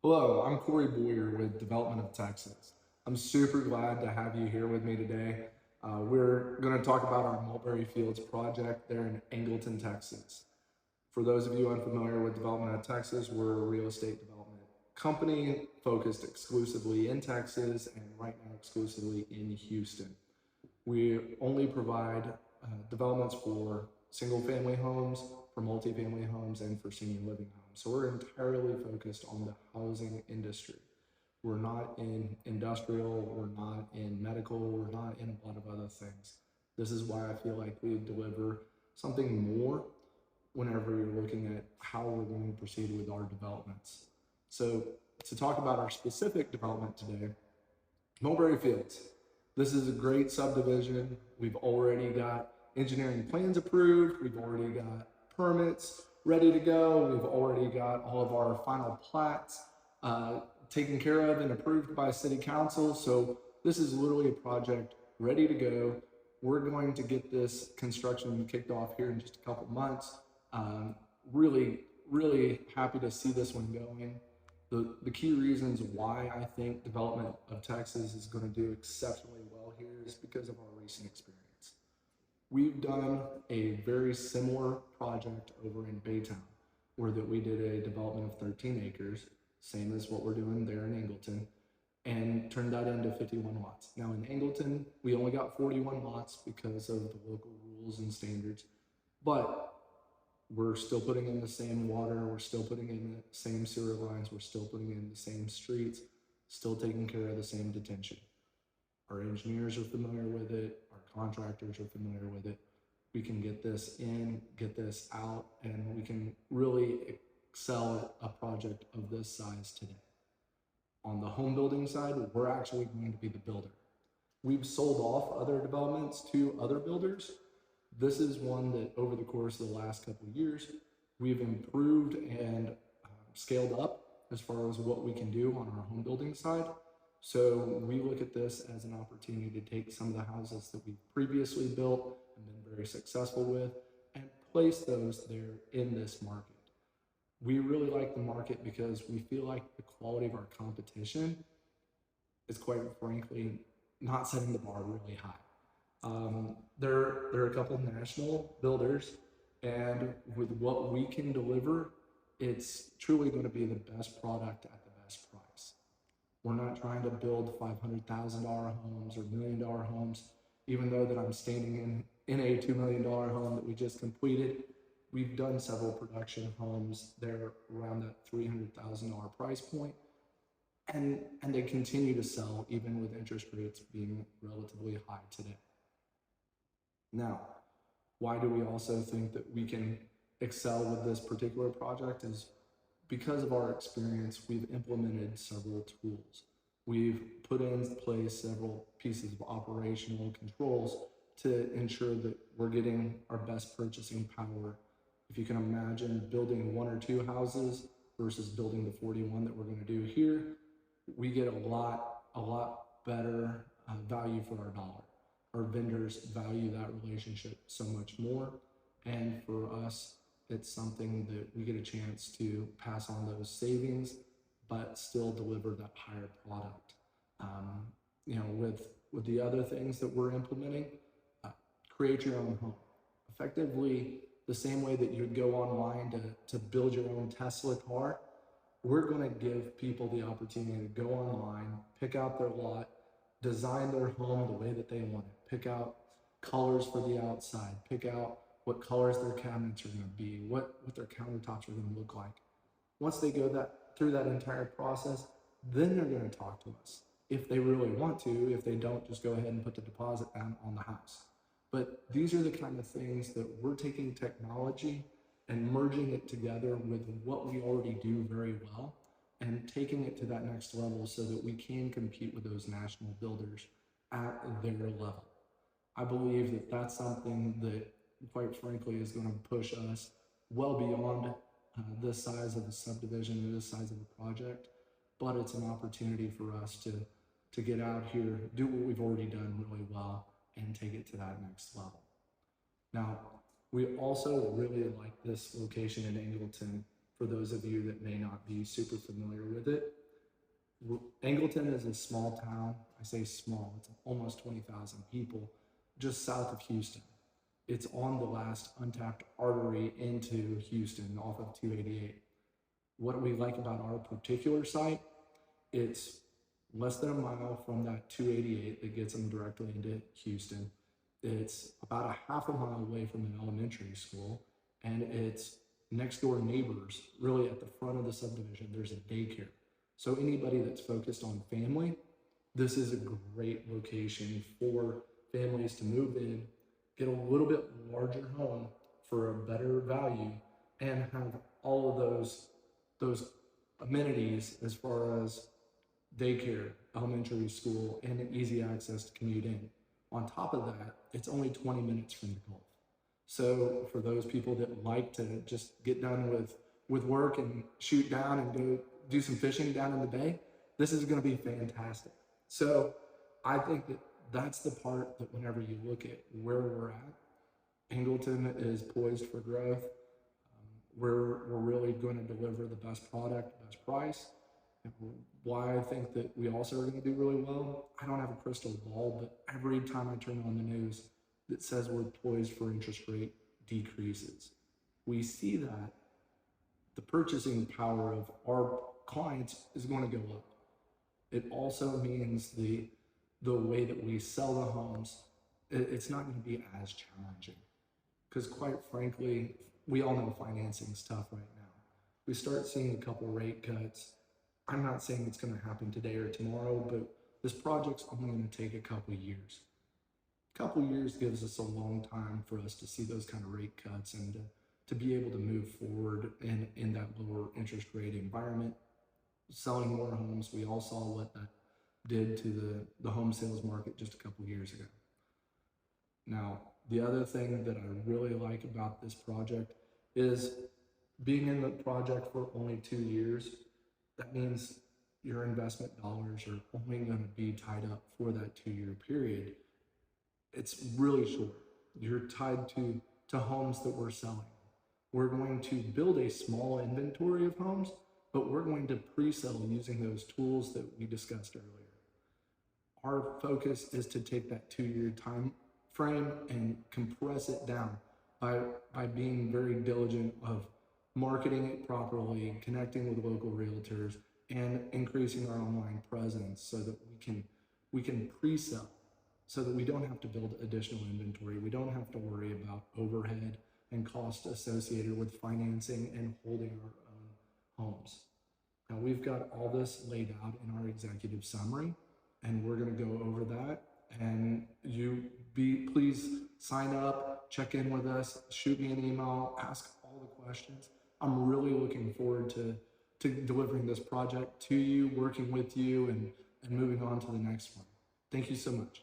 Hello, I'm Corey Boyer with Development of Texas. I'm super glad to have you here with me today. We're going to talk about our Mulberry Fields project there in Angleton, Texas. For those of you unfamiliar with Development of Texas, we're a real estate development company focused exclusively in Texas and right now exclusively in Houston. We only provide developments for single family homes, for multifamily homes, and for senior living homes. So we're entirely focused on the housing industry. We're not in industrial, we're not in medical, we're not in a lot of other things. This is why I feel like we deliver something more whenever you're looking at how we're going to proceed with our developments. So, to talk about our specific development today, Mulberry Fields. This is a great subdivision. We've already got engineering plans approved. We've already got permits ready to go. We've already got all of our final plats taken care of and approved by City Council. So this is literally a project ready to go. We're going to get this construction kicked off here in just a couple months. Really, really happy to see this one going. The key reasons why I think Development of Texas is going to do exceptionally well here is because of our recent experience. We've done a very similar project over in Baytown, where that we did a development of 13 acres, same as what we're doing there in Angleton, and turned that into 51 lots. Now in Angleton, we only got 41 lots because of the local rules and standards, but we're still putting in the same water, we're still putting in the same sewer lines, we're still putting in the same streets, still taking care of the same detention. Our engineers are familiar with it, our contractors are familiar with it. We can get this in, get this out, and we can really excel at a project of this size today. On the home building side, we're actually going to be the builder. We've sold off other developments to other builders. This is one that over the course of the last couple of years, we've improved and scaled up as far as what we can do on our home building side. So we look at this as an opportunity to take some of the houses that we've previously built and been very successful with and place those there in this market. We really like the market because we feel like the quality of our competition is quite frankly not setting the bar really high. There are a couple of national builders, and with what we can deliver, it's truly going to be the best product at the best price. We're not trying to build $500,000 homes or $1 million homes, even though that I'm standing in a $2 million home that we just completed. We've done several production homes there around that $300,000 price point, and they continue to sell even with interest rates being relatively high today. Now, why do we also think that we can excel with this particular project is because of our experience, we've implemented several tools. We've put in place several pieces of operational controls to ensure that we're getting our best purchasing power. If you can imagine building one or two houses versus building the 41 that we're going to do here, we get a lot better value for our dollar. Our vendors value that relationship so much more, and for us, it's something that we get a chance to pass on those savings, but still deliver that higher product. With the other things that we're implementing, uh, create your own home. Effectively, the same way that you'd go online to build your own Tesla car, we're going to give people the opportunity to go online, pick out their lot, design their home the way that they want it, pick out colors for the outside, pick out what colors their cabinets are going to be, what their countertops are going to look like. Once they go through that entire process, then they're going to talk to us. If they really want to, if they don't, just go ahead and put the deposit down on the house. But these are the kind of things that we're taking technology and merging it together with what we already do very well and taking it to that next level so that we can compete with those national builders at their level. I believe that that's something that, quite frankly, is going to push us well beyond this size of a subdivision or this size of a project, but it's an opportunity for us to get out here, do what we've already done really well, and take it to that next level. Now, we also really like this location in Angleton for those of you that may not be super familiar with it. Angleton is a small town. I say small, it's almost 20,000 people just south of Houston. It's on the last untapped artery into Houston off of 288. What we like about our particular site, it's less than a mile from that 288 that gets them directly into Houston. It's about a half a mile away from an elementary school, and it's next door neighbors, really at the front of the subdivision. There's a daycare. So anybody that's focused on family, this is a great location for families to move in, get a little bit larger home for a better value, and have all of those amenities as far as daycare, elementary school, and easy access to commute in. On top of that, it's only 20 minutes from the Gulf. So for those people that like to just get done with work and shoot down and go do some fishing down in the bay, this is going to be fantastic. So I think that that's the part that whenever you look at where we're at, Angleton is poised for growth. We're really going to deliver the best product, best price. Why I think that we also are going to do really well, I don't have a crystal ball, but every time I turn on the news that says we're poised for interest rate decreases, we see that the purchasing power of our clients is going to go up. It also means the way that we sell the homes, it's not going to be as challenging. Because quite frankly, we all know financing's tough right now. We start seeing a couple rate cuts. I'm not saying it's going to happen today or tomorrow, but this project's only going to take a couple years. A couple years gives us a long time for us to see those kind of rate cuts and to be able to move forward in that lower interest rate environment, selling more homes. We all saw what that did to the home sales market just a couple years ago. Now, the other thing that I really like about this project is being in the project for only 2 years. That means your investment dollars are only going to be tied up for that 2-year period. It's really short. You're tied to homes that we're selling. We're going to build a small inventory of homes, but we're going to pre-sell using those tools that we discussed earlier. Our focus is to take that 2-year time frame and compress it down by being very diligent of marketing it properly, connecting with local realtors, and increasing our online presence so that we can pre-sell, so that we don't have to build additional inventory. We don't have to worry about overhead and cost associated with financing and holding our own homes. Now we've got all this laid out in our executive summary, and we're going to go over that. And please sign up, check in with us, shoot me an email, ask all the questions. I'm really looking forward to delivering this project to you, working with you, and moving on to the next one. Thank you so much.